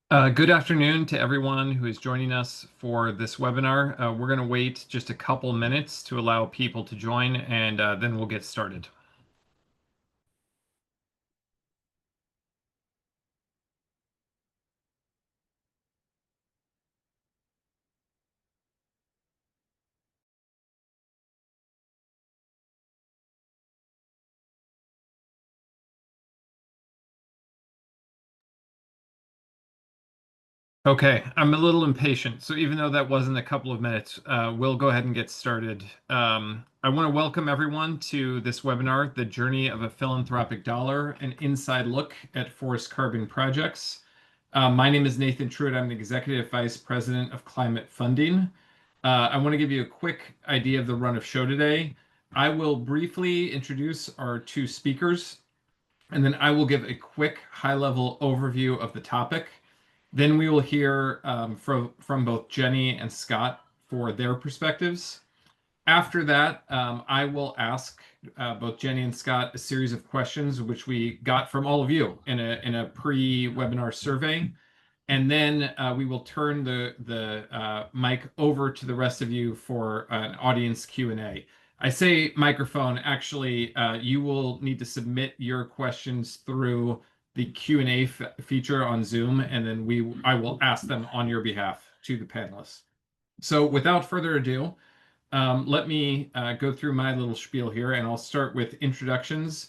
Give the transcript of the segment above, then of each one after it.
Good afternoon to everyone who is joining us for this webinar. We're going to wait just a couple minutes to allow people to join, and then we'll get started. Okay, I'm a little impatient, so even though that wasn't a couple of minutes, we'll go ahead and get started. I want to welcome everyone to this webinar, The Journey of a Philanthropic Dollar, an inside look at forest carbon projects. My name is Nathan Truitt. I'm the Executive Vice President of Climate Funding. I want to give you a quick idea of the run of show today. I will briefly introduce our two speakers, and then I will give a quick high-level overview of the topic. Then we will hear from both Jenny and Scott for their perspectives. After that, I will ask both Jenny and Scott a series of questions, which we got from all of you in a pre-webinar survey. And then we will turn the mic over to the rest of you for an audience Q&A. I say microphone, actually, you will need to submit your questions through the Q&A feature on Zoom, and then I will ask them on your behalf to the panelists. So without further ado, let me go through my little spiel here, and I'll start with introductions.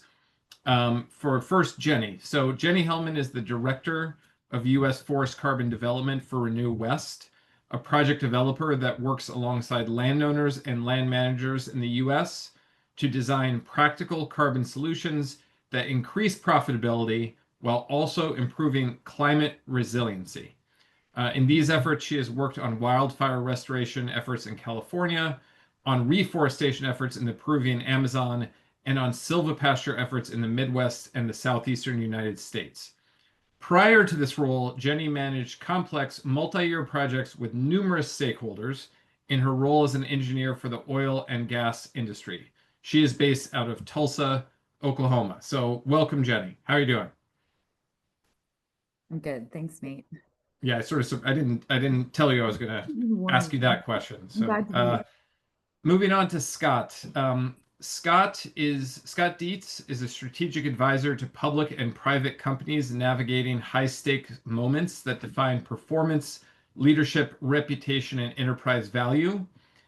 For first, Jenny. So Jenny Hellman is the Director of U.S. Forest Carbon Development for Renew West, a project developer that works alongside landowners and land managers in the U.S. to design practical carbon solutions that increase profitability while also improving climate resiliency. In these efforts, she has worked on wildfire restoration efforts in California, on reforestation efforts in the Peruvian Amazon, and on silvopasture efforts in the Midwest and the southeastern United States. Prior to this role, Jenny managed complex multi-year projects with numerous stakeholders in her role as an engineer for the oil and gas industry. She is based out of Tulsa, Oklahoma. So welcome, Jenny. How are you doing? I'm good. Thanks, Nate. Yeah, I didn't tell you I was going to ask you that question. So moving on to Scott. Scott Dietz is a strategic advisor to public and private companies navigating high-stake moments that define performance, leadership, reputation, and enterprise value.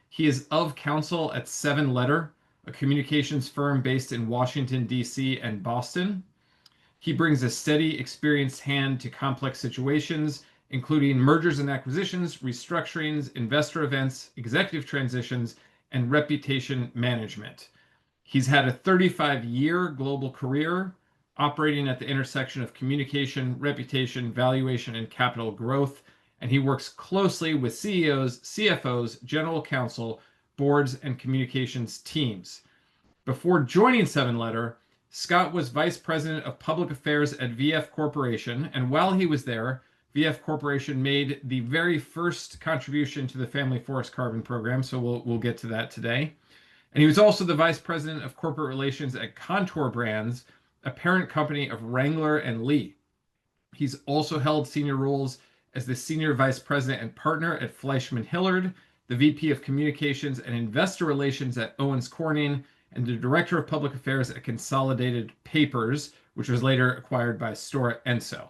He is of counsel at 7letter, a communications firm based in Washington, D.C. and Boston. He brings a steady, experienced hand to complex situations, including mergers and acquisitions, restructurings, investor events, executive transitions, and reputation management. He's had a 35-year global career operating at the intersection of communication, reputation, valuation, and capital growth, and he works closely with CEOs, CFOs, general counsel, boards, and communications teams. Before joining 7letter, Scott was vice president of public affairs at VF Corporation, and while he was there, VF Corporation made the very first contribution to the Family Forest Carbon Program, so we'll get to that today. And he was also the vice president of corporate relations at Contour Brands, a parent company of Wrangler and Lee. He's also held senior roles as the senior vice president and partner at Fleishman Hillard, the VP of communications and investor relations at Owens Corning, and the director of public affairs at Consolidated Papers, which was later acquired by Stora Enso.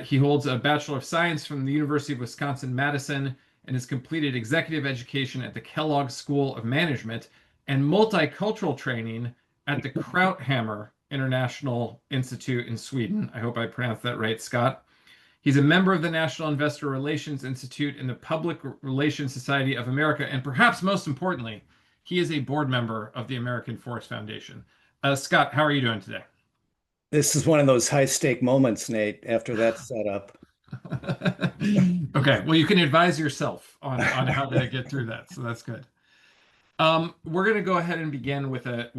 He holds a Bachelor of Science from the University of Wisconsin-Madison and has completed executive education at the Kellogg School of Management and multicultural training at the Krauthammer International Institute in Sweden. I hope I pronounced that right, Scott. He's a member of the National Investor Relations Institute and the Public Relations Society of America, and perhaps most importantly, he is a board member of the American Forest Foundation. Scott, how are you doing today? This is one of those high-stake moments, Nate, after that setup. Okay, well, you can advise yourself on how to get through that, so that's good. We're going to go ahead and begin with a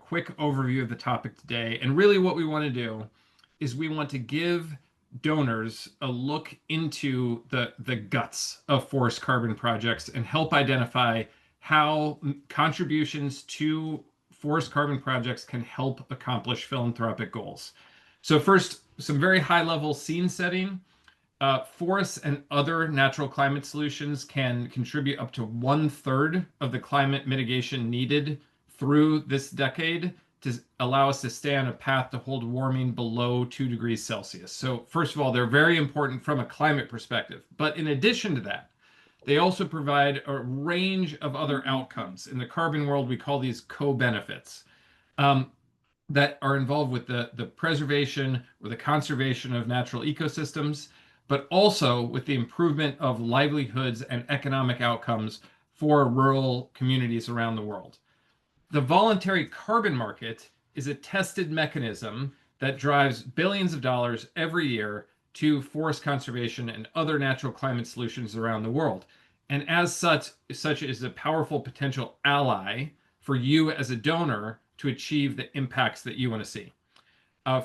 quick overview of the topic today. And really what we want to do is we want to give donors a look into the guts of forest carbon projects and help identify how contributions to forest carbon projects can help accomplish philanthropic goals. So first, some very high level scene setting. Forests and other natural climate solutions can contribute up to 1/3 of the climate mitigation needed through this decade to allow us to stay on a path to hold warming below 2 degrees Celsius. So, first of all, they're very important from a climate perspective. But in addition to that, they also provide a range of other outcomes. In the carbon world, we call these co-benefits. Um, that are involved with the preservation or the conservation of natural ecosystems, but also with the improvement of livelihoods and economic outcomes for rural communities around the world. The voluntary carbon market is a tested mechanism that drives billions of dollars every year to forest conservation and other natural climate solutions around the world. And as such is a powerful potential ally for you as a donor to achieve the impacts that you want to see.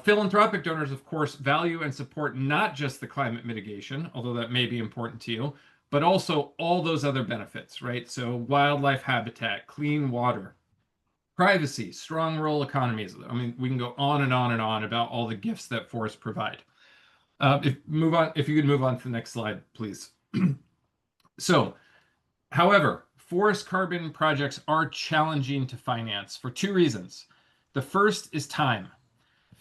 Philanthropic donors, of course, value and support not just the climate mitigation, although that may be important to you, but also all those other benefits, right? So wildlife habitat, clean water, privacy, strong rural economies. I mean, we can go on and on and on about all the gifts that forests provide. If you could move on to the next slide, please. So, however, forest carbon projects are challenging to finance for two reasons. The first is time.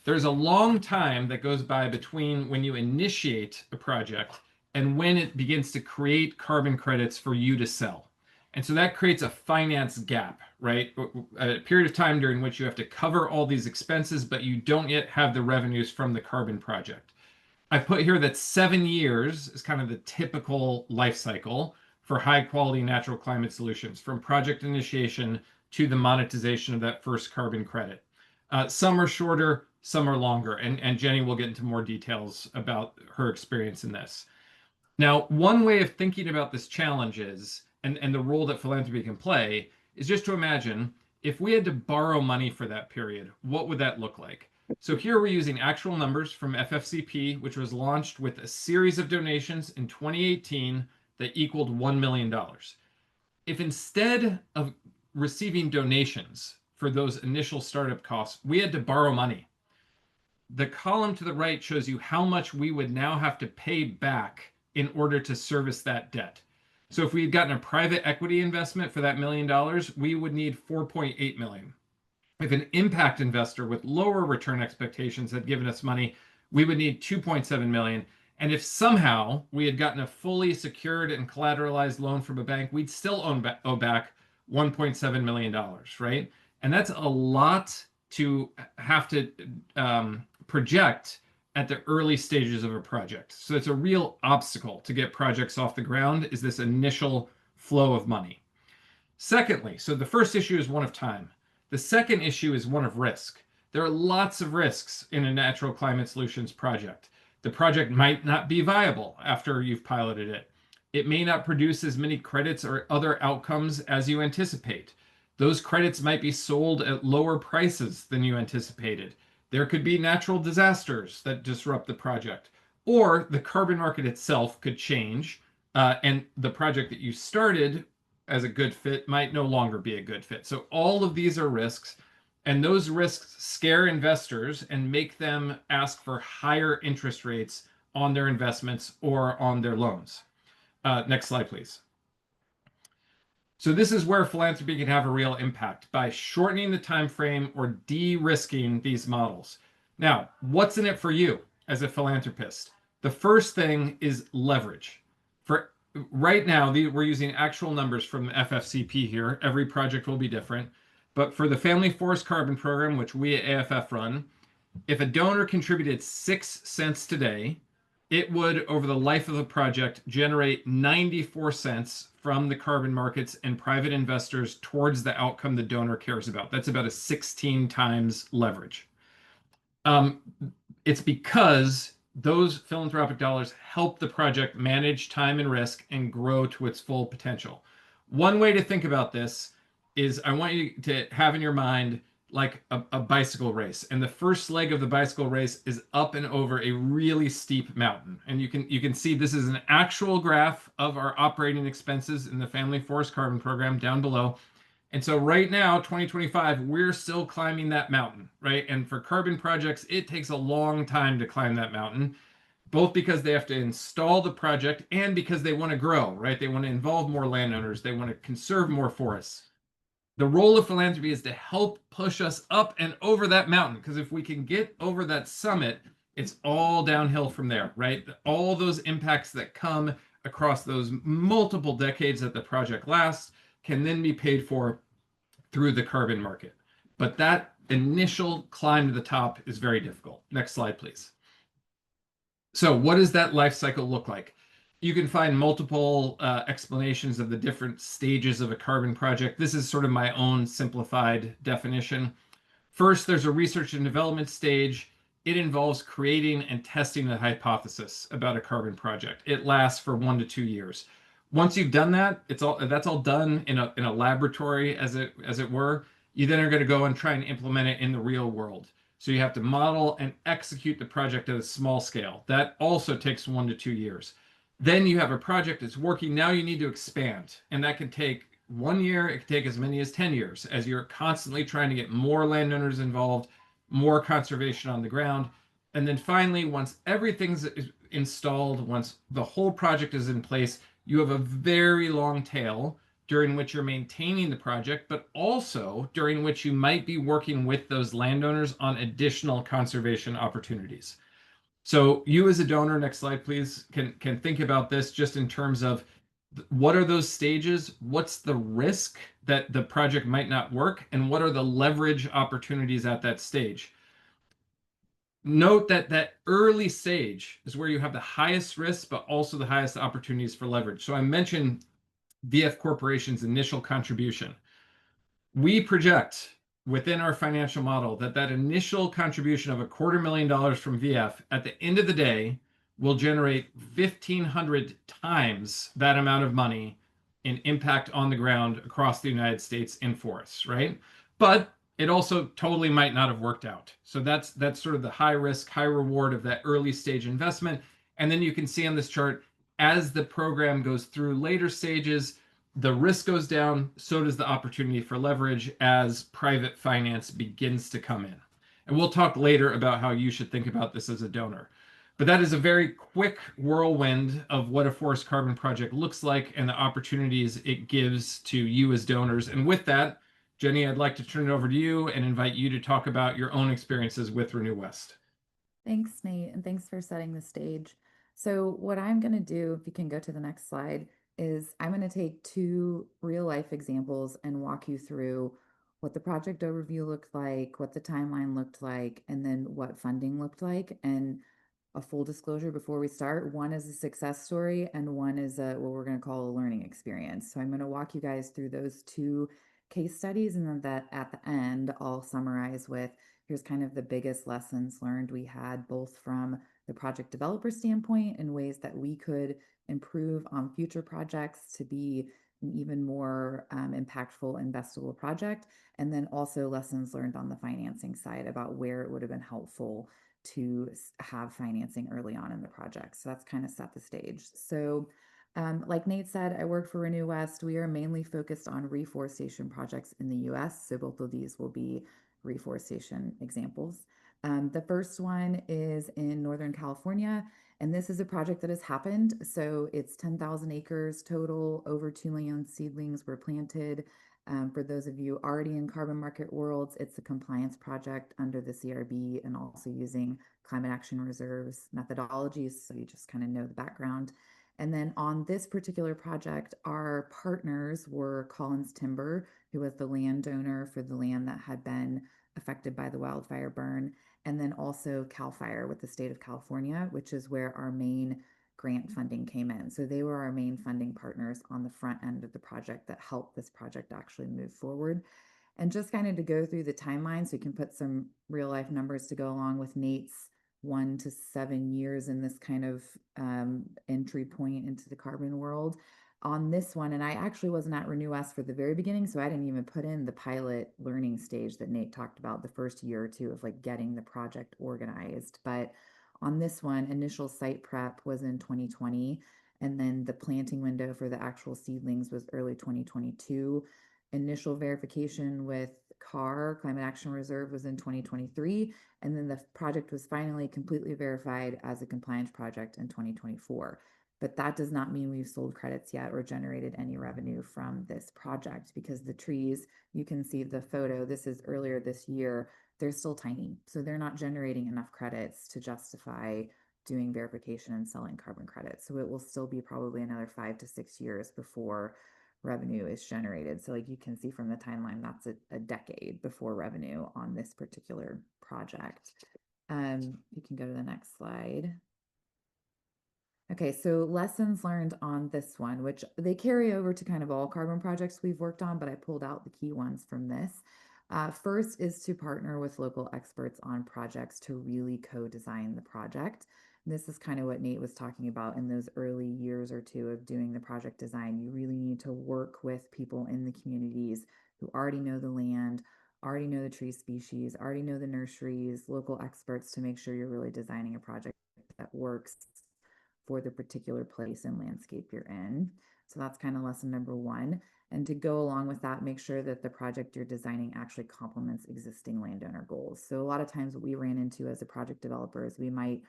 There's a long time that goes by between when you initiate a project and when it begins to create carbon credits for you to sell. And so that creates a finance gap, right? A period of time during which you have to cover all these expenses, but you don't yet have the revenues from the carbon project. I put here that 7 years is kind of the typical life cycle for high quality natural climate solutions, from project initiation to the monetization of that first carbon credit. Some are shorter, some are longer, and Jenny will get into more details about her experience in this. Now, one way of thinking about this challenge is, and the role that philanthropy can play, is just to imagine if we had to borrow money for that period, what would that look like? So here we're using actual numbers from FFCP, which was launched with a series of donations in 2018 that equaled $1 million. If instead of receiving donations for those initial startup costs, we had to borrow money, the column to the right shows you how much we would now have to pay back in order to service that debt. So if we had gotten a private equity investment for that $1 million, we would need 4.8 million. If an impact investor with lower return expectations had given us money, we would need 2.7 million. And if somehow we had gotten a fully secured and collateralized loan from a bank, we'd still owe back $1.7 million, right? And that's a lot to have to project at the early stages of a project. So it's a real obstacle to get projects off the ground, is this initial flow of money. Secondly, so the first issue is one of time. The second issue is one of risk. There are lots of risks in a natural climate solutions project. The project might not be viable after you've piloted it. It may not produce as many credits or other outcomes as you anticipate. Those credits might be sold at lower prices than you anticipated. There could be natural disasters that disrupt the project, or the carbon market itself could change, and the project that you started as a good fit might no longer be a good fit. So all of these are risks, and those risks scare investors and make them ask for higher interest rates on their investments or on their loans. Next slide, please. So this is where philanthropy can have a real impact by shortening the time frame or de-risking these models. Now, what's in it for you as a philanthropist? The first thing is leverage. For right now, we're using actual numbers from FFCP here. Every project will be different. But for the Family Forest Carbon Program, which we at AFF run, if a donor contributed 6 cents today, it would, over the life of the project, generate 94 cents from the carbon markets and private investors towards the outcome the donor cares about. That's about a 16 times leverage. It's because those philanthropic dollars help the project manage time and risk and grow to its full potential. One way to think about this is I want you to have in your mind like a bicycle race. And the first leg of the bicycle race is up and over a really steep mountain. And you can see this is an actual graph of our operating expenses in the Family Forest Carbon Program down below. And so right now, 2025, we're still climbing that mountain, right? And for carbon projects, it takes a long time to climb that mountain. both because they have to install the project and because they want to grow, right? They want to involve more landowners, they want to conserve more forests. The role of philanthropy is to help push us up and over that mountain. Because if we can get over that summit, it's all downhill from there, right? All those impacts that come across those multiple decades that the project lasts can then be paid for through the carbon market. But that initial climb to the top is very difficult. Next slide, please. So, what does that life cycle look like? You can find multiple explanations of the different stages of a carbon project. This is sort of my own simplified definition. First, there's a research and development stage. It involves creating and testing a hypothesis about a carbon project. It lasts for 1 to 2 years. Once you've done that, that's all done in a laboratory, as it were. You then are going to go and try and implement it in the real world. So you have to model and execute the project at a small scale. That also takes 1 to 2 years. Then you have a project that's working. Now you need to expand, and that can take 1 year. It can take as many as 10 years as you're constantly trying to get more landowners involved, more conservation on the ground. And then finally, once everything's installed, once the whole project is in place, you have a very long tail during which you're maintaining the project, but also during which you might be working with those landowners on additional conservation opportunities. So you as a donor, next slide, please, can think about this just in terms of what are those stages? What's the risk that the project might not work? And what are the leverage opportunities at that stage? Note that that early stage is where you have the highest risk, but also the highest opportunities for leverage. So I mentioned VF Corporation's initial contribution. We project within our financial model that that initial contribution of $250,000 from VF at the end of the day will generate 1,500 times that amount of money in impact on the ground across the United States in forests, right? But it also totally might not have worked out. So that's sort of the high risk, high reward of that early stage investment. And then you can see on this chart, as the program goes through later stages, the risk goes down, so does the opportunity for leverage as private finance begins to come in. And we'll talk later about how you should think about this as a donor. But that is a very quick whirlwind of what a forest carbon project looks like and the opportunities it gives to you as donors. And with that, Jenny, I'd like to turn it over to you and invite you to talk about your own experiences with Renew West. Thanks, Nate, and thanks for setting the stage. So, what I'm going to do, if you can go to the next slide, is I'm going to take two real life examples and walk you through what the project overview looked like, what the timeline looked like, and then what funding looked like. And a full disclosure before we start, one is a success story and one is what we're going to call a learning experience. So I'm going to walk you guys through those two case studies, and then that at the end I'll summarize with here's kind of the biggest lessons learned we had both from the project developer standpoint and ways that we could improve on future projects to be an even more impactful investable project, and then also lessons learned on the financing side about where it would have been helpful to have financing early on in the project. So that's kind of set the stage. So like Nate said, I work for Renew West. We are mainly focused on reforestation projects in the US. So both of these will be reforestation examples. The first one is in Northern California, and this is a project that has happened. So it's 10,000 acres total, over 2 million seedlings were planted. For those of you already in carbon market worlds, it's a compliance project under the CRB and also using climate action reserves methodologies. So you just kind of know the background. And then on this particular project, our partners were Collins Timber, who was the landowner for the land that had been affected by the wildfire burn, and then also CAL FIRE with the state of California, which is where our main grant funding came in. So they were our main funding partners on the front end of the project that helped this project actually move forward. And just kind of to go through the timeline so you can put some real life numbers to go along with Nate's 1 to 7 years in this kind of entry point into the carbon world. On this one, and I actually wasn't at Renew West for the very beginning, so I didn't even put in the pilot learning stage that Nate talked about the first year or two of like getting the project organized. But on this one, initial site prep was in 2020, and then the planting window for the actual seedlings was early 2022. initial verification with CAR, Climate Action Reserve, was in 2023, and then the project was finally completely verified as a compliance project in 2024. But that does not mean we've sold credits yet or generated any revenue from this project, because the trees, you can see the photo, this is earlier this year, they're still tiny. So they're not generating enough credits to justify doing verification and selling carbon credits. So it will still be probably another 5 to 6 years before revenue is generated. So like you can see from the timeline, that's a decade before revenue on this particular project. You can go to the next slide. Okay, so lessons learned on this one, which they carry over to kind of all carbon projects we've worked on, but I pulled out the key ones from this. First is to partner with local experts on projects to really co-design the project. This is kind of what Nate was talking about in those early years or two of doing the project design. You really need to work with people in the communities who already know the land, already know the tree species, already know the nurseries, local experts, to make sure you're really designing a project that works for the particular place and landscape you're in. So that's kind of lesson number one. And to go along with that, make sure that the project you're designing actually complements existing landowner goals. So a lot of times what we ran into as a project developer is we might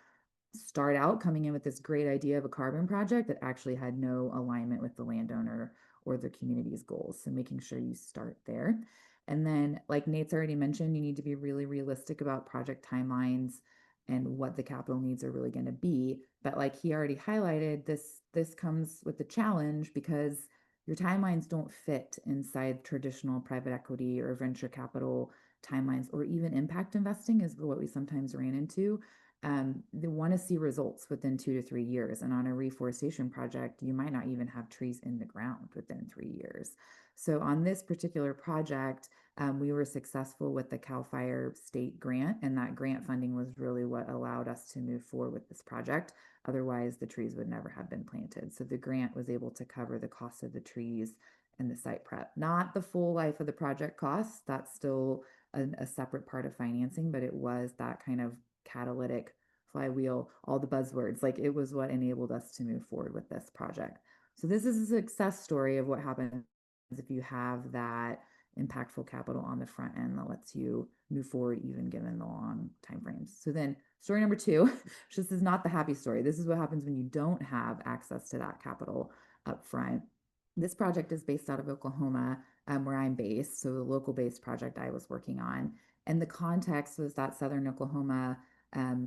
start out coming in with this great idea of a carbon project that actually had no alignment with the landowner or the community's goals. So making sure you start there. And then, like Nate's already mentioned, you need to be really realistic about project timelines and what the capital needs are really going to be. But like he already highlighted, this comes with the challenge because your timelines don't fit inside traditional private equity or venture capital timelines, or even impact investing is what we sometimes ran into. They want to see results within 2 to 3 years. And on a reforestation project, you might not even have trees in the ground within 3 years. So on this particular project, we were successful with the CAL FIRE state grant, and that grant funding was really what allowed us to move forward with this project. Otherwise, the trees would never have been planted. So the grant was able to cover the cost of the trees and the site prep, not the full life of the project costs. That's still a separate part of financing, but it was that kind of catalytic flywheel, all the buzzwords. Like it was what enabled us to move forward with this project. So this is a success story of what happens if you have that impactful capital on the front end that lets you move forward even given the long timeframes. So then story number two, this is not the happy story. This is what happens when you don't have access to that capital up front. This project is based out of Oklahoma, where I'm based. So the local based project I was working on. And the context was that Southern Oklahoma,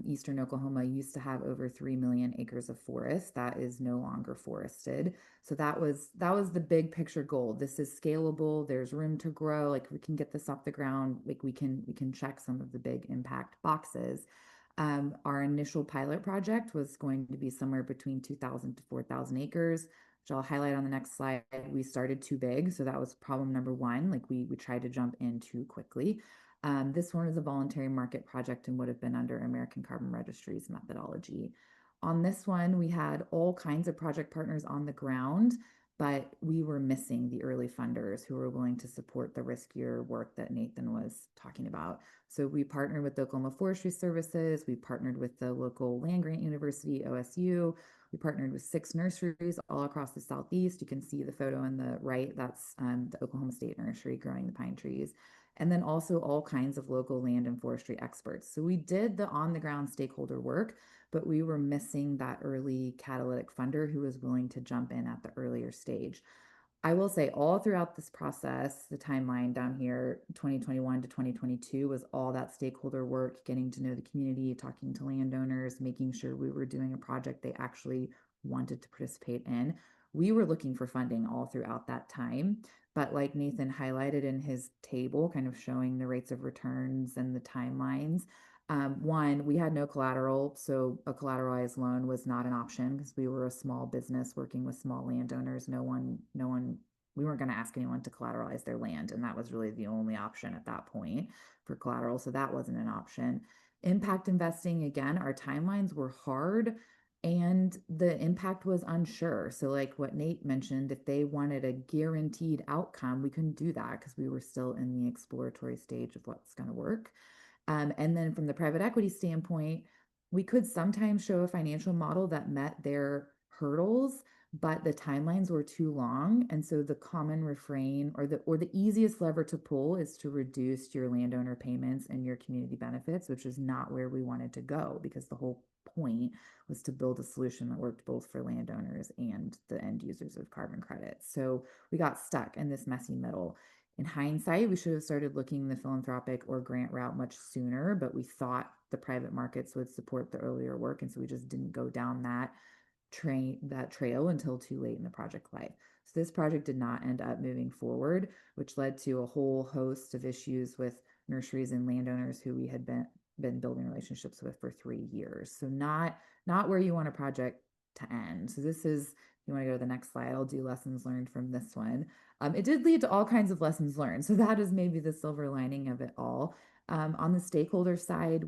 Eastern Oklahoma used to have over 3 million acres of forest that is no longer forested. So that was the big picture goal. This is scalable. There's room to grow. Like we can get this off the ground. Like we can check some of the big impact boxes. Our initial pilot project was going to be somewhere between 2,000 to 4,000 acres, which I'll highlight on the next slide. We started too big, so that was problem number one. Like we tried to jump in too quickly. This one is a voluntary market project and would have been under American Carbon Registry's methodology. On this one, we had all kinds of project partners on the ground, but we were missing the early funders who were willing to support the riskier work that Nathan was talking about. So we partnered with the Oklahoma Forestry Services, we partnered with the local land grant university, OSU, we partnered with 6 nurseries all across the Southeast. You can see the photo on the right, that's the Oklahoma State Nursery growing the pine trees. And then also all kinds of local land and forestry experts. So we did the on the ground stakeholder work, but we were missing that early catalytic funder who was willing to jump in at the earlier stage. I will say all throughout this process, the timeline down here, 2021 to 2022, was all that stakeholder work, getting to know the community, talking to landowners, making sure we were doing a project they actually wanted to participate in. We were looking for funding all throughout that time. But like Nathan highlighted in his table, kind of showing the rates of returns and the timelines, one, we had no collateral, so a collateralized loan was not an option because we were a small business working with small landowners. We weren't going to ask anyone to collateralize their land, and that was really the only option at that point for collateral, so that wasn't an option. Impact investing, again, our timelines were hard and the impact was unsure. So like what Nate mentioned, if they wanted a guaranteed outcome, we couldn't do that because we were still in the exploratory stage of what's going to work. And then from the private equity standpoint, we could sometimes show a financial model that met their hurdles, but the timelines were too long. And so the common refrain or the easiest lever to pull is to reduce your landowner payments and your community benefits, which is not where we wanted to go, because the whole point was to build a solution that worked both for landowners and the end users of carbon credits. So we got stuck in this messy middle. In hindsight, we should have started looking the philanthropic or grant route much sooner, but we thought the private markets would support the earlier work. And so we just didn't go down that trail until too late in the project life. So this project did not end up moving forward, which led to a whole host of issues with nurseries and landowners who we had been building relationships with for 3 years. So not where you want a project to end. So this is, you want to go to the next slide, I'll do lessons learned from this one. It did lead to all kinds of lessons learned. So that is maybe the silver lining of it all. On the stakeholder side,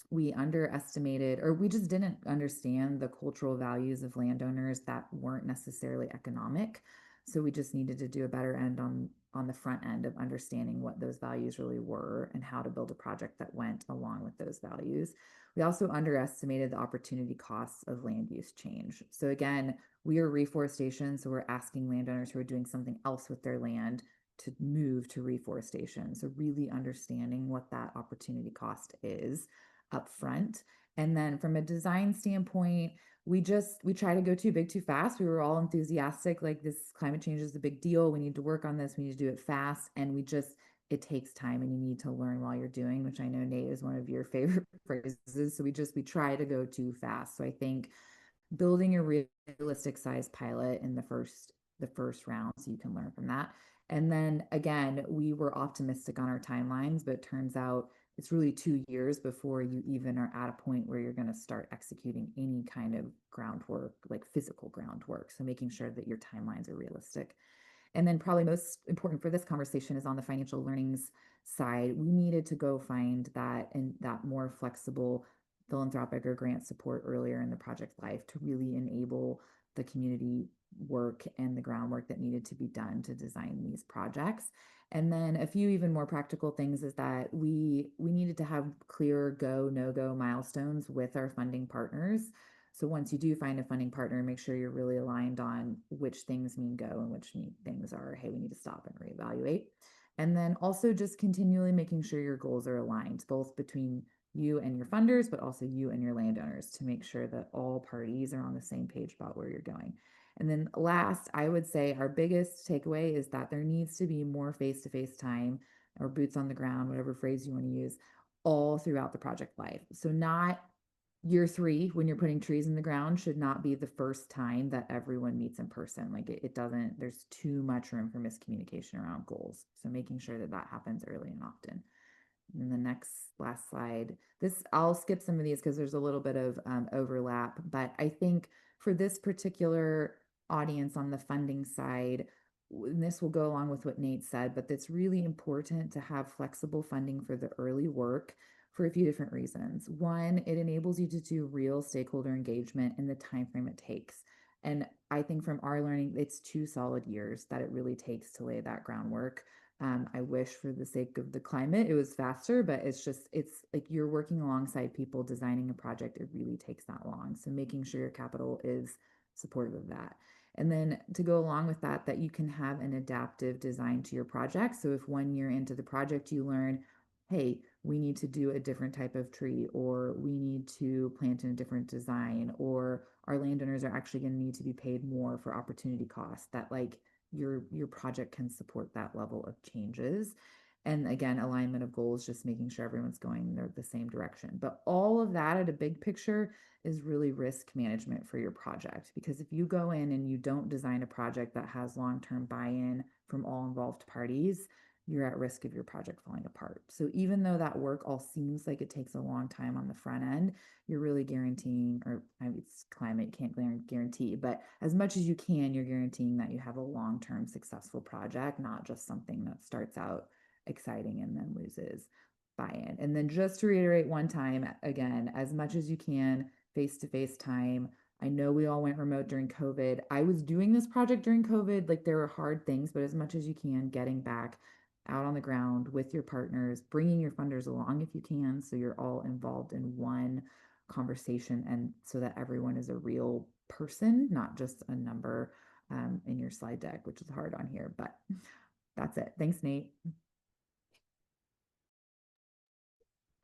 we underestimated, or we just didn't understand the cultural values of landowners that weren't necessarily economic. So we just needed to do a better end on the front end of understanding what those values really were and how to build a project that went along with those values. We also underestimated the opportunity costs of land use change. So again, we are reforestation, so we're asking landowners who are doing something else with their land to move to reforestation. So really understanding what that opportunity cost is upfront. And then from a design standpoint, we try to go too big too fast. We were all enthusiastic, like this climate change is a big deal. We need to work on this. We need to do it fast. And it takes time and you need to learn while you're doing, which I know Nate is one of your favorite phrases. So we try to go too fast. So I think building a realistic size pilot in the first round so you can learn from that. And then again, we were optimistic on our timelines, but it turns out it's really 2 years before you even are at a point where you're going to start executing any kind of groundwork, like physical groundwork. So making sure that your timelines are realistic. And then probably most important for this conversation is on the financial learnings side. We needed to go find that more flexible philanthropic or grant support earlier in the project life to really enable the community work and the groundwork that needed to be done to design these projects. And then a few even more practical things is that we needed to have clear go, no go milestones with our funding partners. So once you do find a funding partner, make sure you're really aligned on which things mean go and which things are, hey, we need to stop and reevaluate. And then also just continually making sure your goals are aligned, both between you and your funders, but also you and your landowners, to make sure that all parties are on the same page about where you're going. And then last, I would say our biggest takeaway is that there needs to be more face-to-face time or boots on the ground, whatever phrase you want to use, all throughout the project life. So not year 3, when you're putting trees in the ground, should not be the first time that everyone meets in person. Like it doesn't, there's too much room for miscommunication around goals. So making sure that that happens early and often. And the last slide, I'll skip some of these because there's a little bit of overlap, but I think for this particular audience on the funding side, and this will go along with what Nate said, but it's really important to have flexible funding for the early work for a few different reasons. One, it enables you to do real stakeholder engagement in the time frame it takes. And I think from our learning, it's 2 solid years that it really takes to lay that groundwork. I wish for the sake of the climate, it was faster, but it's like you're working alongside people designing a project. It really takes that long. So making sure your capital is supportive of that. And then to go along with that, that you can have an adaptive design to your project. So if 1 year into the project, you learn, hey, we need to do a different type of tree, or we need to plant in a different design, or our landowners are actually going to need to be paid more for opportunity costs, that like your project can support that level of changes. And again, alignment of goals, just making sure everyone's going the same direction. But all of that at a big picture is really risk management for your project. Because if you go in and you don't design a project that has long-term buy-in from all involved parties, you're at risk of your project falling apart. So even though that work all seems like it takes a long time on the front end, you're really guaranteeing, or I mean, it's climate, can't guarantee, but as much as you can, you're guaranteeing that you have a long-term successful project, not just something that starts out exciting and then loses buy-in. And then just to reiterate one time, again, as much as you can, face-to-face time. I know we all went remote during COVID. I was doing this project during COVID. Like there were hard things, but as much as you can, getting back out on the ground with your partners, bringing your funders along if you can, so you're all involved in one conversation, and so that everyone is a real person, not just a number in your slide deck, which is hard on here, but that's it. Thanks, Nate.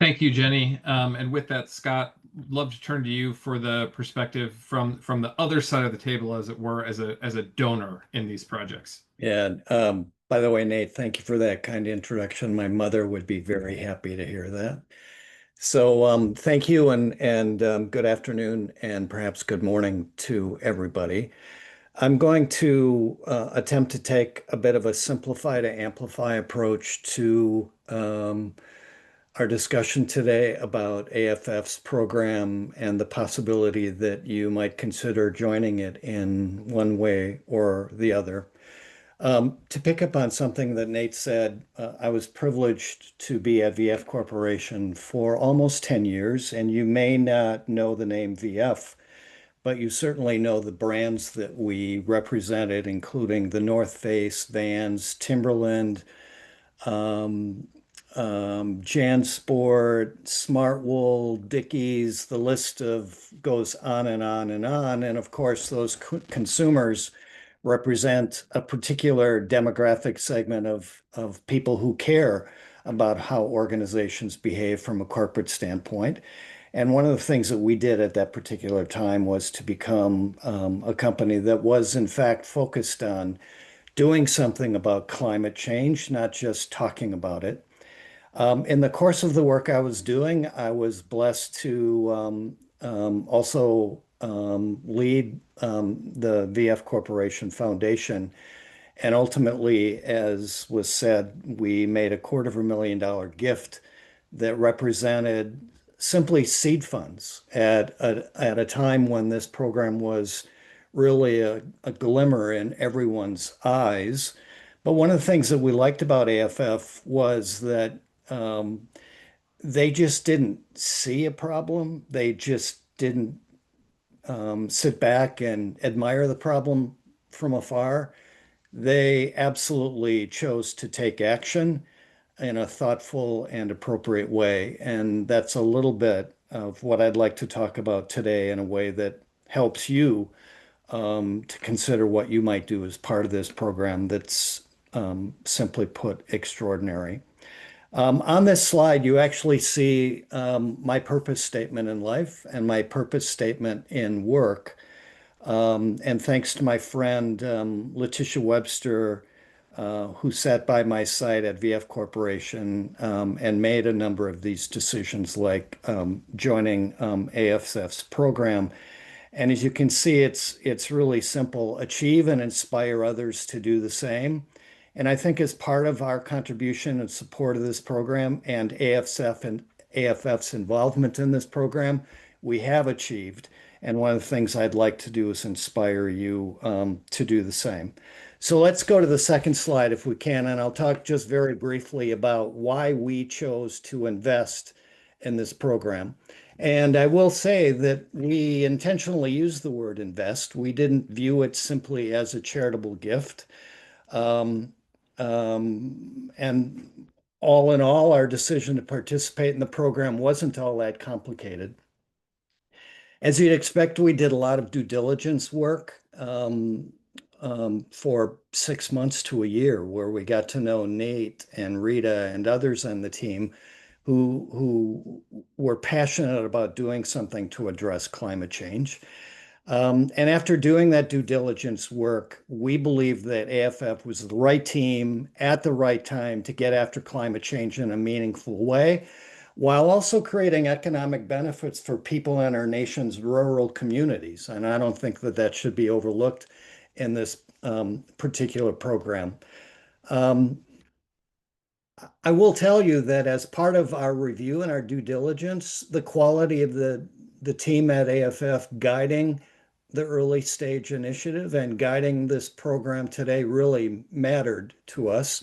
Thank you, Jenny. And with that, Scott, love to turn to you for the perspective from the other side of the table, as it were, as a donor in these projects. Yeah. By the way, Nate, thank you for that kind introduction. My mother would be very happy to hear that. So thank you and good afternoon and perhaps good morning to everybody. I'm going to attempt to take a bit of a simplify to amplify approach to our discussion today about AFF's program and the possibility that you might consider joining it in one way or the other. To pick up on something that Nate said, I was privileged to be at VF Corporation for almost 10 years, and you may not know the name VF, but you certainly know the brands that we represented, including the North Face, Vans, Timberland, um, JanSport, Smartwool, Dickies, the list of goes on and on and on. And of course, those consumers represent a particular demographic segment of people who care about how organizations behave from a corporate standpoint. And one of the things that we did at that particular time was to become a company that was, in fact, focused on doing something about climate change, not just talking about it. In the course of the work I was doing, I was blessed to also lead the VF Corporation Foundation. And ultimately, as was said, we made $250,000 gift that represented simply seed funds at a time when this program was really a glimmer in everyone's eyes. But one of the things that we liked about AFF was that um, they just didn't see a problem. They just didn't sit back and admire the problem from afar. They absolutely chose to take action in a thoughtful and appropriate way. And that's a little bit of what I'd like to talk about today in a way that helps you to consider what you might do as part of this program that's simply put extraordinary. On this slide, you actually see my purpose statement in life and my purpose statement in work. And thanks to my friend Letitia Webster, who sat by my side at VF Corporation and made a number of these decisions, like joining AFF's program. And as you can see, it's really simple: achieve and inspire others to do the same. And I think as part of our contribution and support of this program and AFF's involvement in this program, we have achieved. And one of the things I'd like to do is inspire you to do the same. So let's go to the second slide if we can, and I'll talk just very briefly about why we chose to invest in this program. And I will say that we intentionally used the word invest. We didn't view it simply as a charitable gift. Um, and all in all, our decision to participate in the program wasn't all that complicated. As you'd expect, we did a lot of due diligence work for 6 months to a year, where we got to know Nate and Rita and others on the team who were passionate about doing something to address climate change. And after doing that due diligence work, we believed that AFF was the right team at the right time to get after climate change in a meaningful way, while also creating economic benefits for people in our nation's rural communities. And I don't think that that should be overlooked in this particular program. I will tell you that as part of our review and our due diligence, the quality of the team at AFF guiding the early stage initiative and guiding this program today really mattered to us.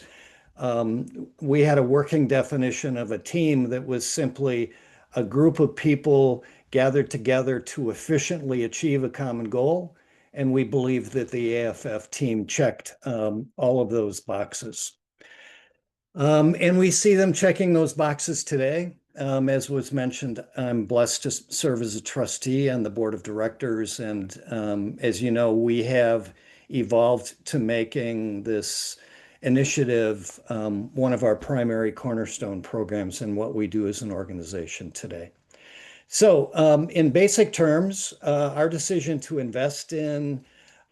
We had a working definition of a team that was simply a group of people gathered together to efficiently achieve a common goal. And we believe that the AFF team checked all of those boxes. And we see them checking those boxes today. As was mentioned, I'm blessed to serve as a trustee on the board of directors. And as you know, we have evolved to making this initiative one of our primary cornerstone programs in what we do as an organization today. So, in basic terms, our decision to invest in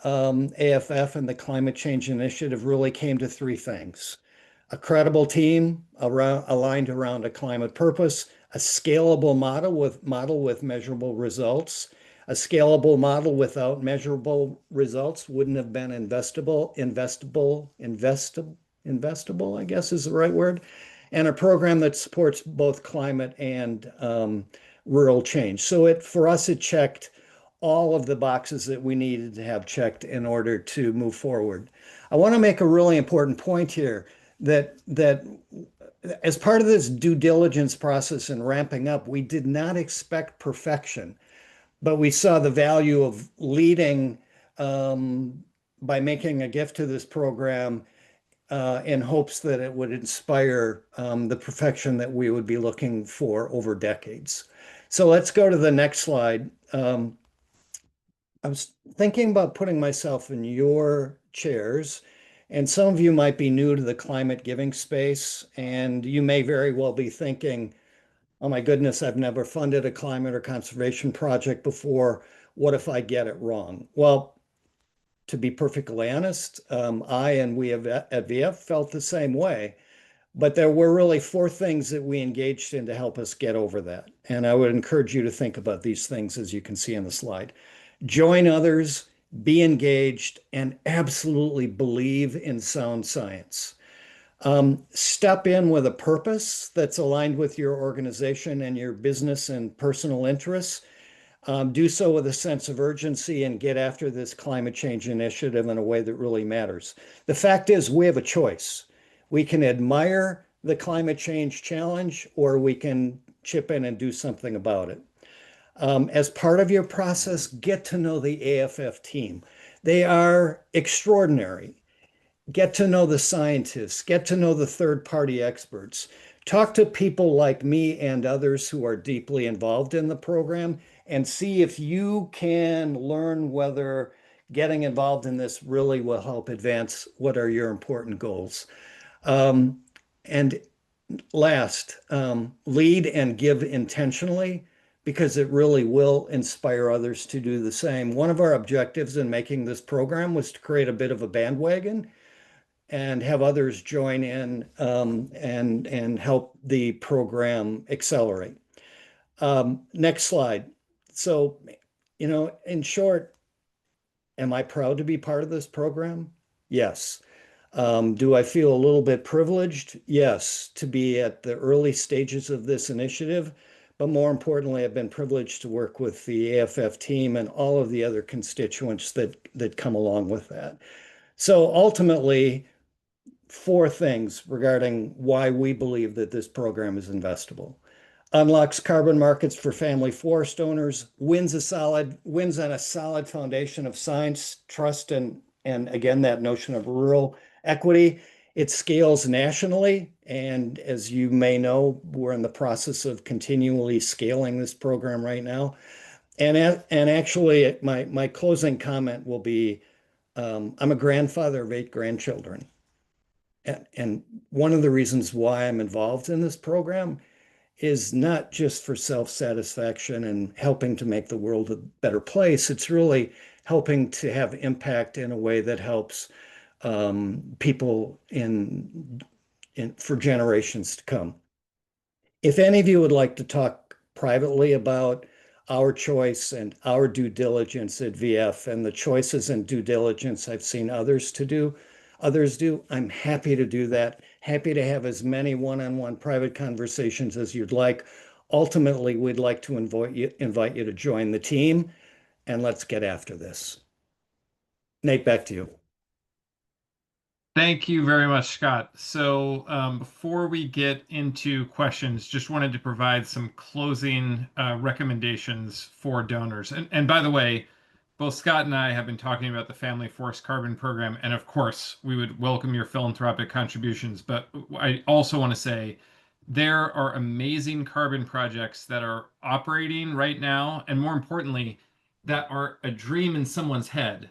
AFF and the Climate Change Initiative really came to three things: a credible team aligned around a climate purpose, a scalable model with measurable results. A scalable model without measurable results wouldn't have been investable, I guess is the right word, and a program that supports both climate and rural change. So for us, it checked all of the boxes that we needed to have checked in order to move forward. I want to make a really important point here that as part of this due diligence process and ramping up, we did not expect perfection, but we saw the value of leading by making a gift to this program in hopes that it would inspire the perfection that we would be looking for over decades. So let's go to the next slide. I was thinking about putting myself in your chairs, and some of you might be new to the climate giving space, and you may very well be thinking, oh my goodness, I've never funded a climate or conservation project before. What if I get it wrong? Well, to be perfectly honest, I and we at VF felt the same way. But there were really four things that we engaged in to help us get over that. And I would encourage you to think about these things as you can see on the slide. Join others, be engaged, and absolutely believe in sound science. Step in with a purpose that's aligned with your organization and your business and personal interests. Do so with a sense of urgency and get after this climate change initiative in a way that really matters. The fact is, we have a choice. We can admire the climate change challenge, or we can chip in and do something about it. As part of your process, get to know the AFF team. They are extraordinary. Get to know the scientists, get to know the third-party experts. Talk to people like me and others who are deeply involved in the program and see if you can learn whether getting involved in this really will help advance what are your important goals. And last, lead and give intentionally because it really will inspire others to do the same. One of our objectives in making this program was to create a bit of a bandwagon and have others join in and help the program accelerate. Next slide. So, in short, am I proud to be part of this program? Yes. Do I feel a little bit privileged? Yes, to be at the early stages of this initiative. But more importantly, I've been privileged to work with the AFF team and all of the other constituents that come along with that. So ultimately, four things regarding why we believe that this program is investable. Unlocks carbon markets for family forest owners, wins on a solid foundation of science, trust, and again, that notion of rural equity. It scales nationally, and as you may know, we're in the process of continually scaling this program right now. And actually, my closing comment will be, I'm a grandfather of 8 grandchildren. And one of the reasons why I'm involved in this program is not just for self-satisfaction and helping to make the world a better place. It's really helping to have impact in a way that helps people for generations to come. If any of you would like to talk privately about our choice and our due diligence at VF and the choices and due diligence I've seen others do, I'm happy to do that. Happy to have as many one-on-one private conversations as you'd like. Ultimately, we'd like to invite you to join the team, and let's get after this. Nate, back to you. Thank you very much, Scott. So before we get into questions, just wanted to provide some closing recommendations for donors. And by the way, both Scott and I have been talking about the Family Forest Carbon Program, and of course, we would welcome your philanthropic contributions. But I also want to say There are amazing carbon projects that are operating right now, and more importantly, that are a dream in someone's head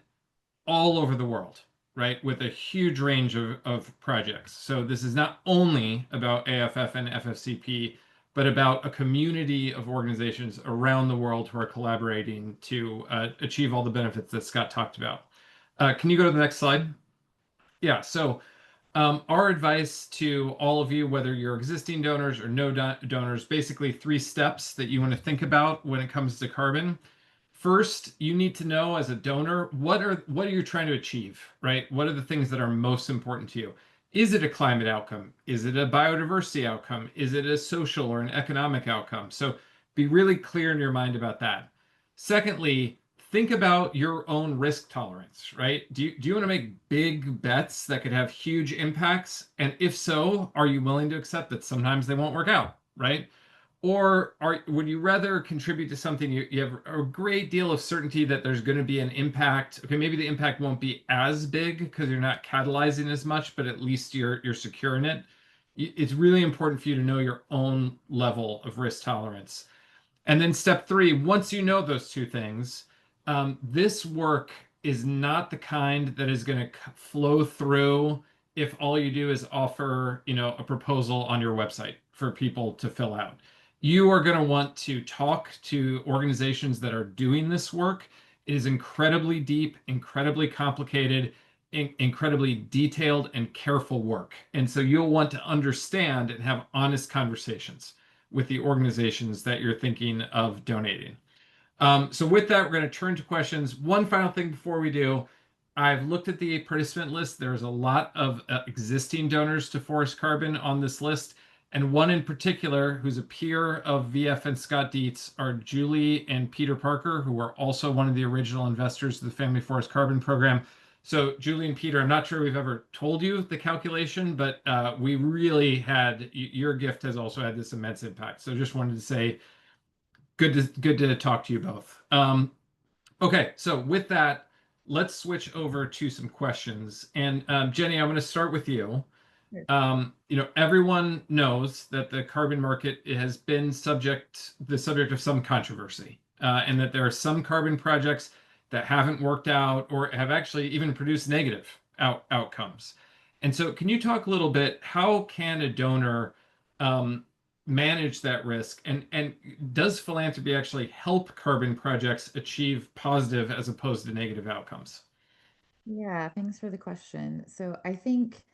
all over the world, right? With a huge range of projects. So this is not only about AFF and FFCP, but about a community of organizations around the world who are collaborating to achieve all the benefits that Scott talked about. Can you go to the next slide? Yeah, so our advice to all of you, whether you're existing donors or no donors, basically three steps that you want to think about when it comes to carbon. First, you need to know as a donor, what are you trying to achieve, right? What are the things that are most important to you? Is it a climate outcome? Is it a biodiversity outcome? Is it a social or an economic outcome? So be really clear in your mind about that. Secondly, think about your own risk tolerance, right? Do you want to make big bets that could have huge impacts? And if so, are you willing to accept that sometimes they won't work out, right? Or would you rather contribute to something you have a great deal of certainty that there's going to be an impact? Okay, maybe the impact won't be as big because you're not catalyzing as much, but at least you're secure in it. It's really important for you to know your own level of risk tolerance. And then step three, once you know those two things, this work is not the kind that is going to flow through if all you do is offer, a proposal on your website for people to fill out. You are going to want to talk to organizations that are doing this work. It is incredibly deep, incredibly complicated, incredibly detailed and careful work. And so you'll want to understand and have honest conversations with the organizations that you're thinking of donating. So with that, we're going to turn to questions. One final thing before we do. I've looked at the participant list. There's a lot of existing donors to Forest Carbon on this list. And one in particular, who's a peer of VF and Scott Dietz, are Julie and Peter Parker, who were also one of the original investors of the Family Forest Carbon Program. So Julie and Peter, I'm not sure we've ever told you the calculation, but we really had, your gift has also had this immense impact. So just wanted to say, good to talk to you both. Okay, so with that, let's switch over to some questions. And Jenny, I'm going to start with you. Sure. Everyone knows that the carbon market has been the subject of some controversy, and that there are some carbon projects that haven't worked out or have actually even produced negative outcomes. And so, can you talk a little bit? How can a donor um, manage that risk, and does philanthropy actually help carbon projects achieve positive as opposed to negative outcomes? Yeah, thanks for the question. So I think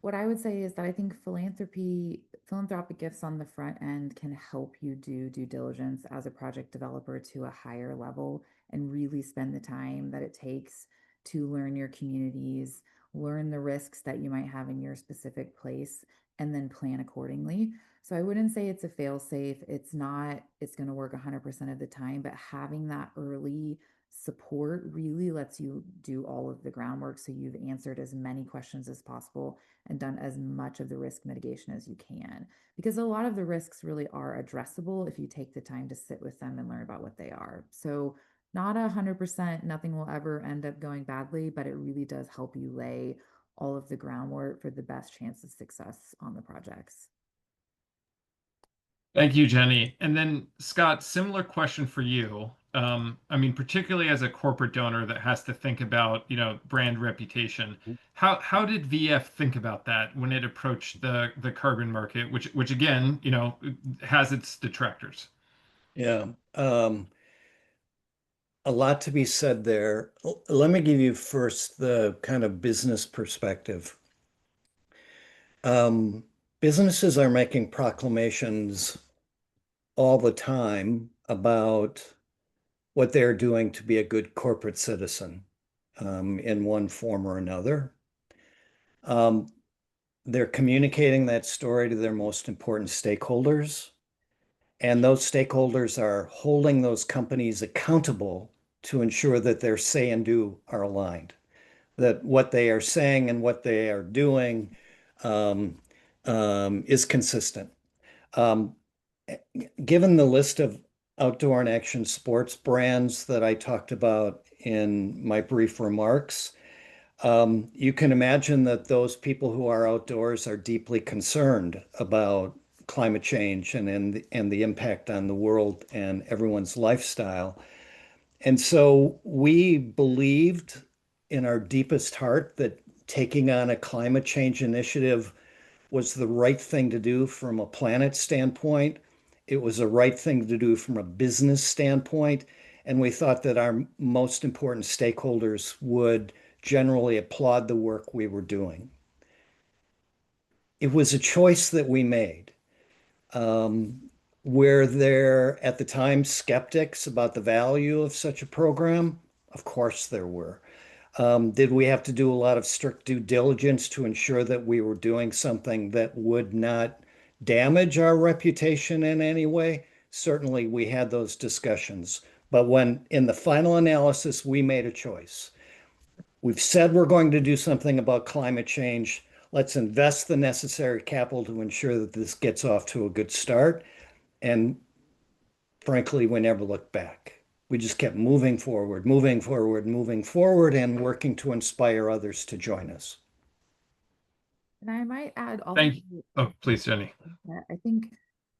what I would say is that I think philanthropic gifts on the front end can help you do due diligence as a project developer to a higher level and really spend the time that it takes to learn your communities, learn the risks that you might have in your specific place, and then plan accordingly. So I wouldn't say it's a fail safe. It's not, it's going to work 100% of the time, but having that early support really lets you do all of the groundwork so you've answered as many questions as possible and done as much of the risk mitigation as you can. Because a lot of the risks really are addressable if you take the time to sit with them and learn about what they are. So, not 100%, nothing will ever end up going badly, but it really does help you lay all of the groundwork for the best chance of success on the projects. Thank you, Jenny. And then Scott, similar question for you. I mean, particularly as a corporate donor that has to think about, brand reputation. How did VF think about that when it approached the carbon market, which again, has its detractors? Yeah. A lot to be said there. Let me give you first the kind of business perspective. Um, Businesses are making proclamations all the time about what they're doing to be a good corporate citizen, in one form or another. Um, they're communicating that story to their most important stakeholders, and those stakeholders are holding those companies accountable to ensure that their say and do are aligned, that what they are saying and what they are doing um, is consistent. Um, Given the list of outdoor and action sports brands that I talked about in my brief remarks, you can imagine that those people who are outdoors are deeply concerned about climate change and the impact on the world and everyone's lifestyle. And so we believed in our deepest heart that taking on a climate change initiative was the right thing to do from a planet standpoint. It was the right thing to do from a business standpoint. And we thought that our most important stakeholders would generally applaud the work we were doing. It was a choice that we made. Um, were there at the time skeptics about the value of such a program? Of course there were. Did we have to do a lot of strict due diligence to ensure that we were doing something that would not damage our reputation in any way? Certainly, we had those discussions. But when in the final analysis, we made a choice. We've said we're going to do something about climate change. Let's invest the necessary capital to ensure that this gets off to a good start. And frankly, we never looked back. We just kept moving forward, moving forward, moving forward, and working to inspire others to join us. And I might add also, Thank you. Oh, please, Jenny. I think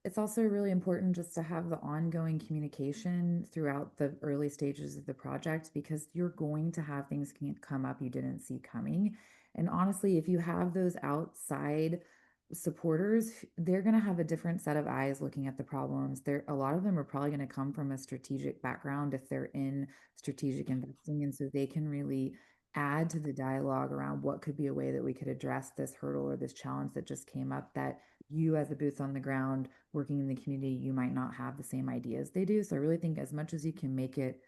it's also really important just to have the ongoing communication throughout the early stages of the project, because you're going to have things can come up you didn't see coming. And honestly, if you have those outside supporters, they're going to have a different set of eyes looking at the problems. A lot of them are probably going to come from a strategic background if they're in strategic investing. And so they can really add to the dialogue around what could be a way that we could address this hurdle or this challenge that just came up, that you as a boots on the ground working in the community, you might not have the same ideas they do. So I really think as much as you can make it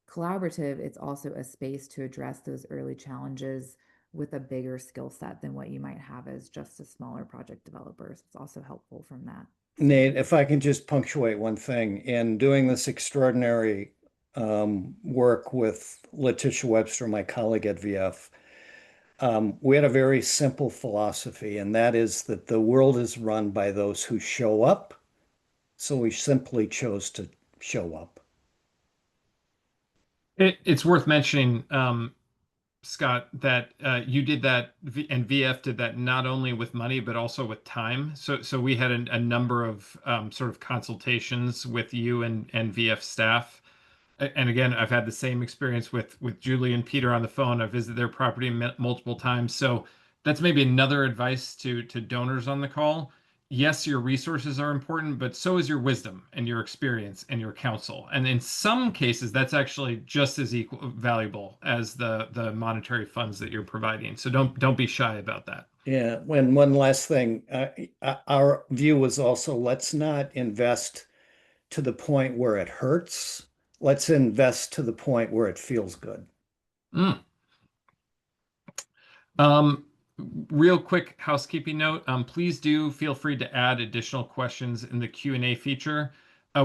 collaborative, it's also a space to address those early challenges with a bigger skill set than what you might have as just a smaller project developer. So it's also helpful from that. Nate, if I can just punctuate one thing, in doing this extraordinary work with Letitia Webster, my colleague at VF, we had a very simple philosophy, and that is that the world is run by those who show up. So we simply chose to show up. It's worth mentioning, Scott, that you did that, and VF did that not only with money but also with time. So we had a number of sort of consultations with you and VF staff. And again, I've had the same experience with Julie and Peter on the phone. I've visited their property multiple times. So that's maybe another advice to donors on the call. Yes, your resources are important, but so is your wisdom and your experience and your counsel. And in some cases, that's actually just as equal valuable as the monetary funds that you're providing. So don't be shy about that. Yeah, when one last thing, our view was also let's not invest to the point where it hurts. Let's invest to the point where it feels good. Mm. Um, Real quick housekeeping note, please do feel free to add additional questions in the Q&A feature.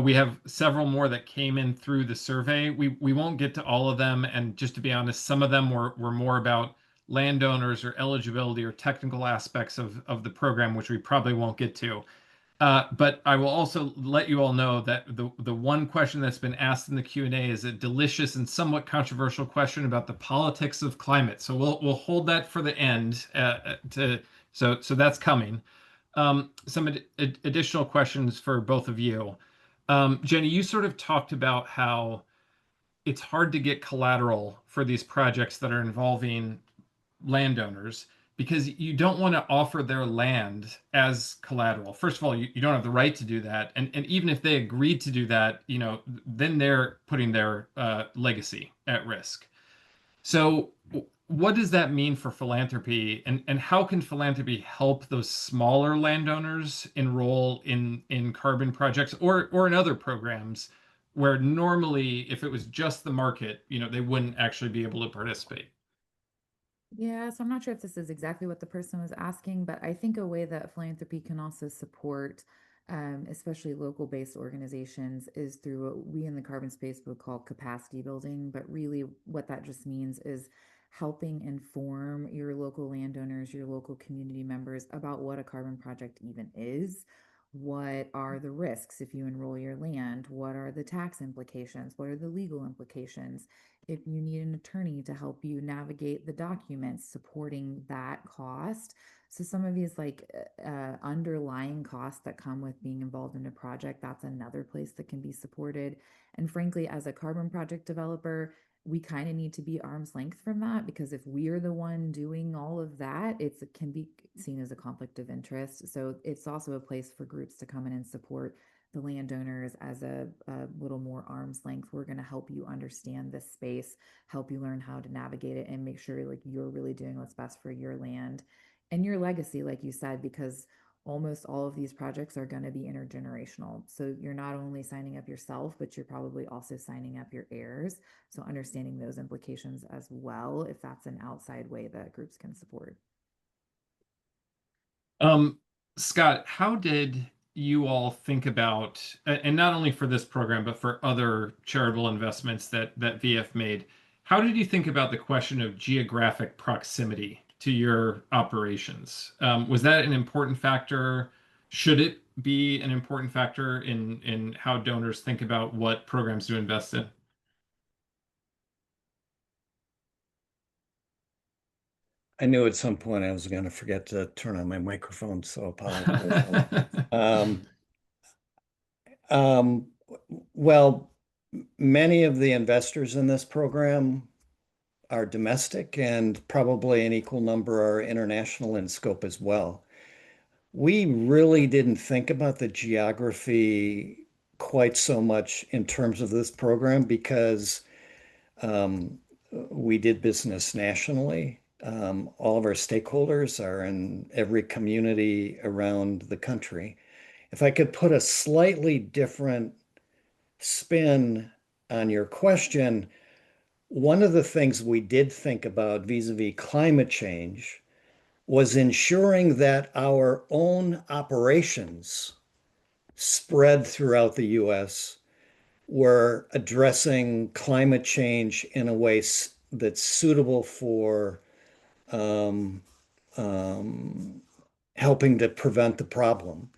We have several more that came in through the survey. We won't get to all of them, and just to be honest, some of them were more about landowners or eligibility or technical aspects of the program, which we probably won't get to. But I will also let you all know that the one question that's been asked in the Q&A is a delicious and somewhat controversial question about the politics of climate. So we'll hold that for the end. So that's coming. Some additional questions for both of you. Jenny, you sort of talked about how it's hard to get collateral for these projects that are involving landowners because you don't want to offer their land as collateral. First of all, you don't have the right to do that. And even if they agreed to do that, then they're putting their legacy at risk. So what does that mean for philanthropy, and how can philanthropy help those smaller landowners enroll in carbon projects or in other programs where normally if it was just the market, they wouldn't actually be able to participate? Yeah, so I'm not sure if this is exactly what the person was asking, but I think a way that philanthropy can also support, especially local based organizations, is through what we in the carbon space would call capacity building. But really, what that just means is helping inform your local landowners, your local community members about what a carbon project even is. What are the risks if you enroll your land? What are the tax implications? What are the legal implications? If you need an attorney to help you navigate the documents supporting that cost, So some of these like underlying costs that come with being involved in a project, that's another place that can be supported. And frankly, as a carbon project developer, we kind of need to be arm's length from that, because if we are the one doing all of that, it can be seen as a conflict of interest. So it's also a place for groups to come in and support the landowners as a little more arm's length. We're going to help you understand this space, help you learn how to navigate it, and make sure like you're really doing what's best for your land and your legacy, like you said, because almost all of these projects are going to be intergenerational. So you're not only signing up yourself, but you're probably also signing up your heirs. So understanding those implications as well, if that's an outside way that groups can support. Um, Scott, how did you all think about, and not only for this program, but for other charitable investments that VF made, how did you think about the question of geographic proximity to your operations? Was that an important factor? Should it be an important factor in how donors think about what programs to invest in? I knew at some point I was going to forget to turn on my microphone, so apologize. Um, um, well, many of the investors in this program are domestic, and probably an equal number are international in scope as well. We really didn't think about the geography quite so much in terms of this program because um, we did business nationally. All of our stakeholders are in every community around the country. If I could put a slightly different spin on your question, one of the things we did think about vis-a-vis climate change was ensuring that our own operations spread throughout the US were addressing climate change in a way that's suitable for um, um, helping to prevent the problem.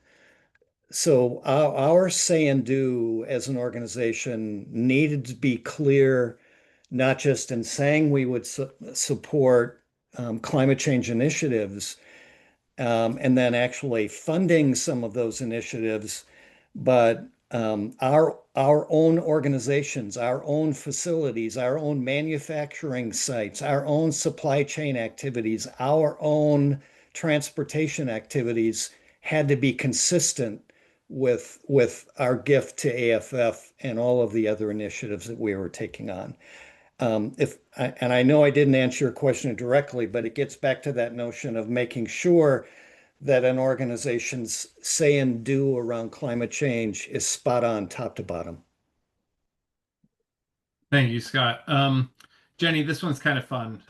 So our say and do as an organization needed to be clear, not just in saying we would support climate change initiatives, and then actually funding some of those initiatives. But our own organizations, our own facilities, our own manufacturing sites, our own supply chain activities, our own transportation activities had to be consistent with our gift to AFF and all of the other initiatives that we were taking on. And I know I didn't answer your question directly, but it gets back to that notion of making sure that an organization's say and do around climate change is spot on top to bottom. Thank you, Scott. Jenny, this one's kind of fun.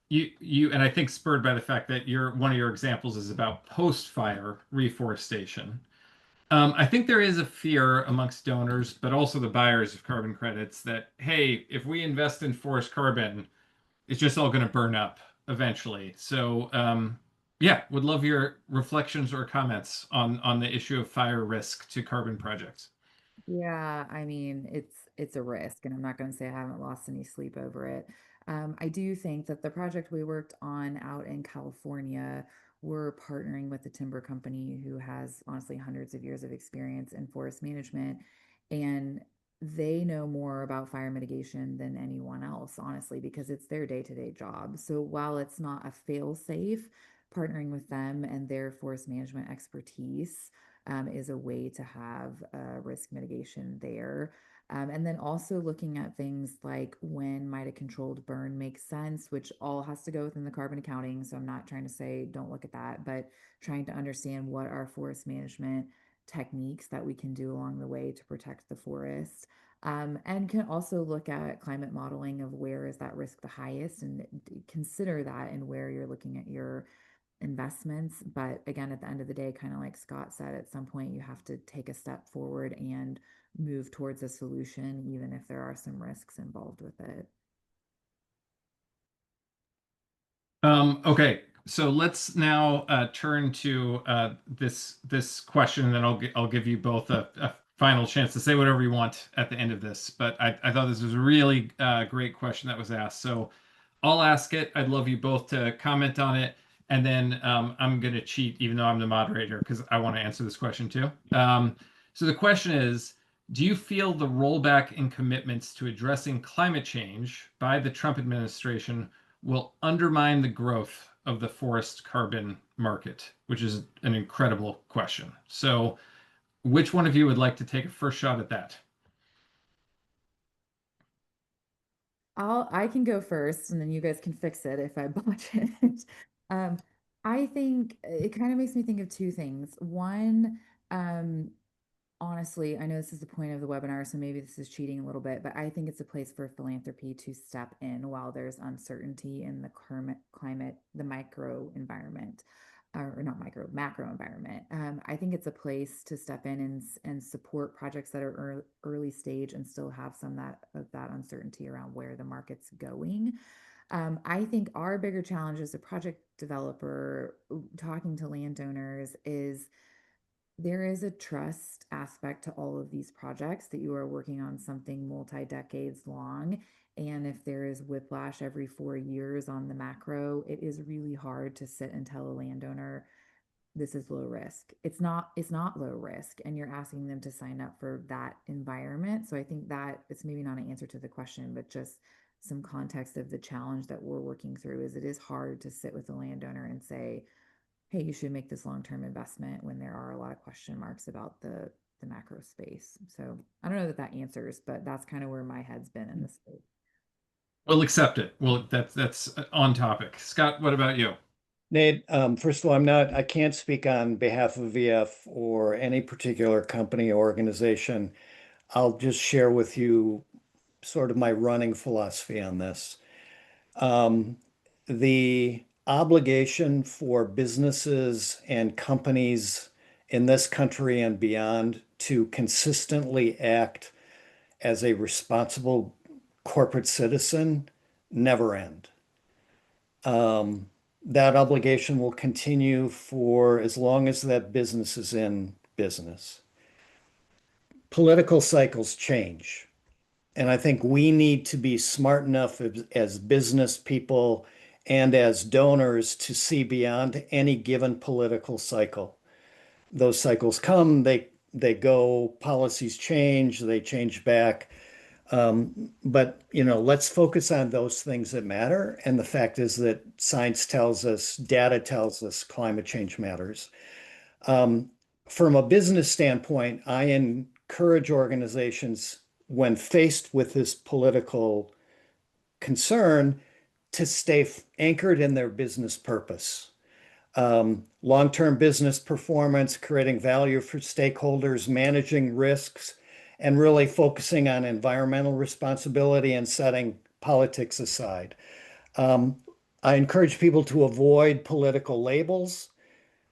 You and I think spurred by the fact that one of your examples is about post-fire reforestation. I think there is a fear amongst donors, but also the buyers of carbon credits that, hey, if we invest in forest carbon, it's just all going to burn up eventually. So, yeah, would love your reflections or comments on the issue of fire risk to carbon projects. Yeah, I mean, it's a risk, and I'm not going to say I haven't lost any sleep over it. I do think that the project we worked on out in California, we're partnering with a timber company who has honestly hundreds of years of experience in forest management, and they know more about fire mitigation than anyone else, honestly, because it's their day-to-day job. So while it's not a fail-safe, partnering with them and their forest management expertise is a way to have risk mitigation there. And then also looking at things like when might a controlled burn make sense, which all has to go within the carbon accounting. So I'm not trying to say don't look at that, but trying to understand what are forest management techniques that we can do along the way to protect the forest. And can also look at climate modeling of where is that risk the highest and consider that and where you're looking at your investments. But again, at the end of the day, kind of like Scott said, at some point you have to take a step forward and move towards a solution, even if there are some risks involved with it. Okay, so let's now turn to this question, and then I'll give you both a final chance to say whatever you want at the end of this. But I thought this was a really great question that was asked, so I'll ask it. I'd love you both to comment on it. And then I'm going to cheat, even though I'm the moderator, because I want to answer this question too. So the question is, do you feel the rollback in commitments to addressing climate change by the Trump administration will undermine the growth of the forest carbon market? Which is an incredible question. So, which one of you would like to take a first shot at that? I can go first and then you guys can fix it if I botch it. Um, I think it kind of makes me think of two things. One, um, honestly, I know this is the point of the webinar, so maybe this is cheating a little bit, but I think it's a place for philanthropy to step in while there's uncertainty in the climate, the micro environment, or not micro, macro environment. I think it's a place to step in and support projects that are early stage and still have some of that uncertainty around where the market's going. I think our bigger challenge as a project developer, talking to landowners, is there is a trust aspect to all of these projects that you are working on something multi-decades long. And if there is whiplash every 4 years on the macro, it is really hard to sit and tell a landowner this is low risk. It's not low risk, and you're asking them to sign up for that environment. So I think that it's maybe not an answer to the question, but just some context of the challenge that we're working through is it is hard to sit with the landowner and say, hey, you should make this long-term investment when there are a lot of question marks about the macro space. So I don't know that that answers, but that's kind of where my head's been in this space. We'll accept it. Well, that's on topic. Scott, what about you? Nate, first of all, I can't speak on behalf of VF or any particular company or organization. I'll just share with you sort of my running philosophy on this. Um, the obligation for businesses and companies in this country and beyond to consistently act as a responsible corporate citizen never end. Um, that obligation will continue for as long as that business is in business. Political cycles change. And I think we need to be smart enough as business people and as donors to see beyond any given political cycle. Those cycles come, they go, policies change, they change back. But let's focus on those things that matter. And the fact is that science tells us, data tells us climate change matters. Um, from a business standpoint, I encourage organizations when faced with this political concern to stay anchored in their business purpose. Long-term business performance, creating value for stakeholders, managing risks, and really focusing on environmental responsibility and setting politics aside. Um, I encourage people to avoid political labels,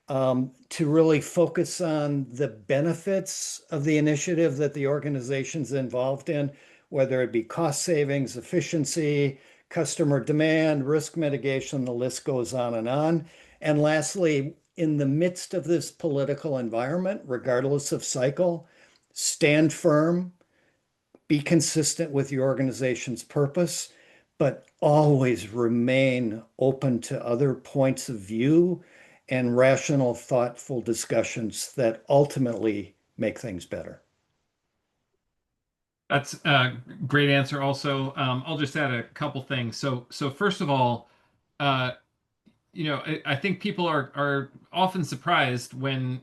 to really focus on the benefits of the initiative that the organization's involved in, whether it be cost savings, efficiency, customer demand, risk mitigation, the list goes on and on. And lastly, in the midst of this political environment, regardless of cycle, stand firm, be consistent with your organization's purpose, but always remain open to other points of view and rational, thoughtful discussions that ultimately make things better. That's a great answer. Also, I'll just add a couple things. So first of all, uh, I think people are often surprised when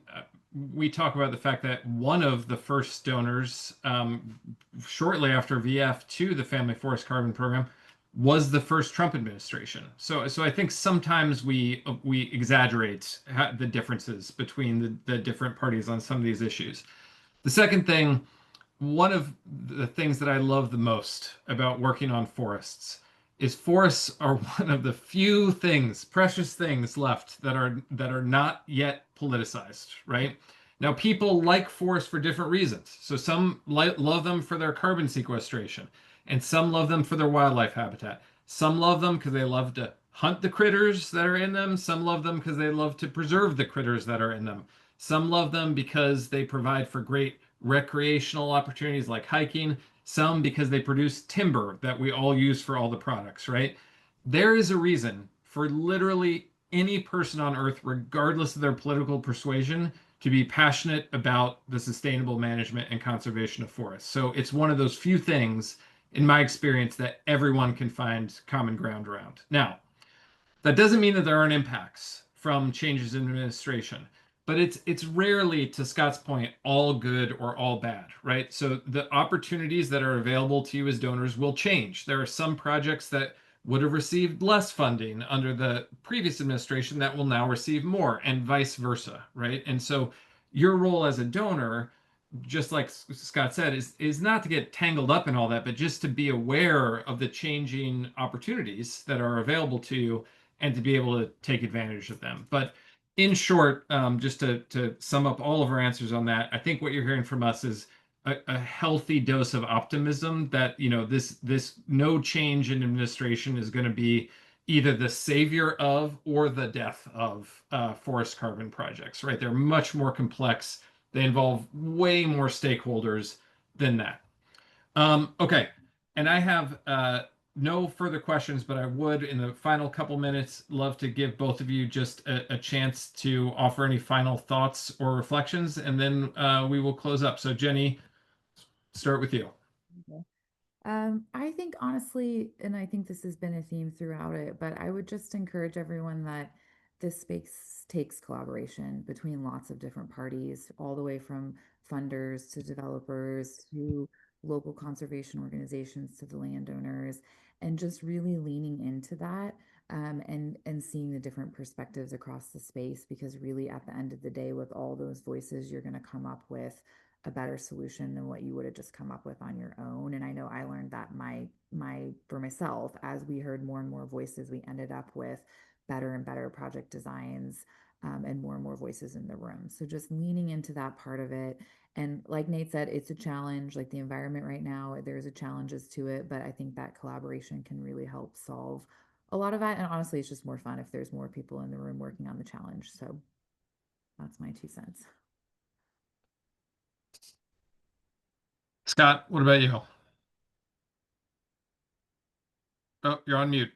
we talk about the fact that one of the first donors, shortly after VF to the Family Forest Carbon Program, was the first Trump administration. So I think sometimes we exaggerate the differences between the different parties on some of these issues. The second thing, one of the things that I love the most about working on forests is forests are one of the few things, precious things left that are not yet politicized, right? Now, people like forests for different reasons. So some love them for their carbon sequestration, and some love them for their wildlife habitat. Some love them because they love to hunt the critters that are in them. Some love them because they love to preserve the critters that are in them. Some love them because they provide for great recreational opportunities like hiking, some because they produce timber that we all use for all the products, right? There is a reason for literally any person on earth, regardless of their political persuasion, to be passionate about the sustainable management and conservation of forests. So it's one of those few things, in my experience, that everyone can find common ground around. Now, that doesn't mean that there aren't impacts from changes in administration, but it's rarely, to Scott's point, all good or all bad, right? So the opportunities that are available to you as donors will change. There are some projects that would have received less funding under the previous administration that will now receive more, and vice versa, right? And so your role as a donor, just like Scott said, is not to get tangled up in all that, but just to be aware of the changing opportunities that are available to you and to be able to take advantage of them. But in short, just to sum up all of our answers on that, I think what you're hearing from us is a healthy dose of optimism that, this no change in administration is going to be either the savior of or the death of forest carbon projects, right? They're much more complex. They involve way more stakeholders than that. Okay, and I have no further questions, but I would, in the final couple minutes, love to give both of you just a chance to offer any final thoughts or reflections, and then we will close up. So, Jenny, start with you. Okay. I think honestly, and I think this has been a theme throughout it, but I would just encourage everyone that this space takes collaboration between lots of different parties, all the way from funders to developers to local conservation organizations to the landowners, and just really leaning into that, and seeing the different perspectives across the space, because really at the end of the day, with all those voices, you're going to come up with a better solution than what you would have just come up with on your own. And I know I learned that for myself, as we heard more and more voices, we ended up with better and better project designs, and more voices in the room. So just leaning into that part of it. And like Nate said, it's a challenge. Like the environment right now, there's a challenges to it, but I think that collaboration can really help solve a lot of that. And honestly, it's just more fun if there's more people in the room working on the challenge. So that's my 2 cents. Scott, what about you? Oh, you're on mute.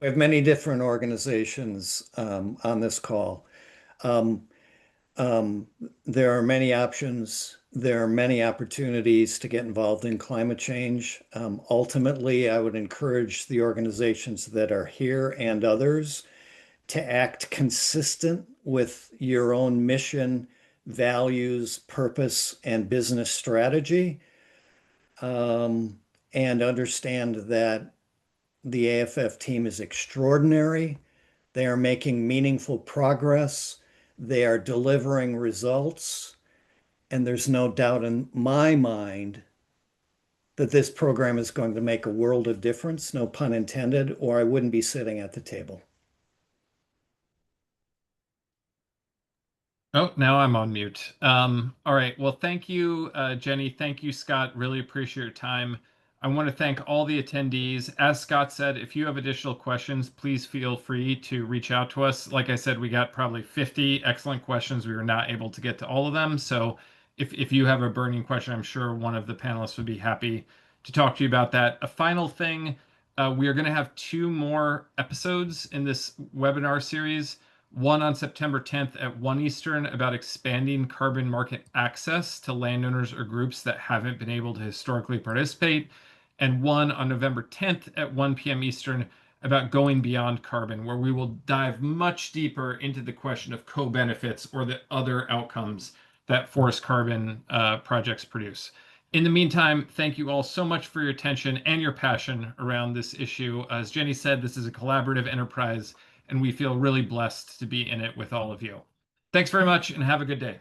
We have many different organizations on this call. Um, um, there are many options. There are many opportunities to get involved in climate change. Ultimately, I would encourage the organizations that are here and others to act consistent with your own mission, values, purpose, and business strategy, um, and understand that the AFF team is extraordinary. They are making meaningful progress. They are delivering results. And there's no doubt in my mind that this program is going to make a world of difference, no pun intended, or I wouldn't be sitting at the table. Oh, now I'm on mute. All right. Well, thank you, Jenny. Thank you, Scott. Really appreciate your time. I want to thank all the attendees. As Scott said, if you have additional questions, please feel free to reach out to us. Like I said, we got probably 50 excellent questions. We were not able to get to all of them. So if you have a burning question, I'm sure one of the panelists would be happy to talk to you about that. A final thing, we are going to have 2 more episodes in this webinar series. One on September 10th at 1 Eastern about expanding carbon market access to landowners or groups that haven't been able to historically participate, and one on November 10th at 1 p.m. Eastern about going beyond carbon, where we will dive much deeper into the question of co-benefits or the other outcomes that forest carbon projects produce. In the meantime, thank you all so much for your attention and your passion around this issue. As Jenny said, this is a collaborative enterprise, and we feel really blessed to be in it with all of you. Thanks very much and have a good day.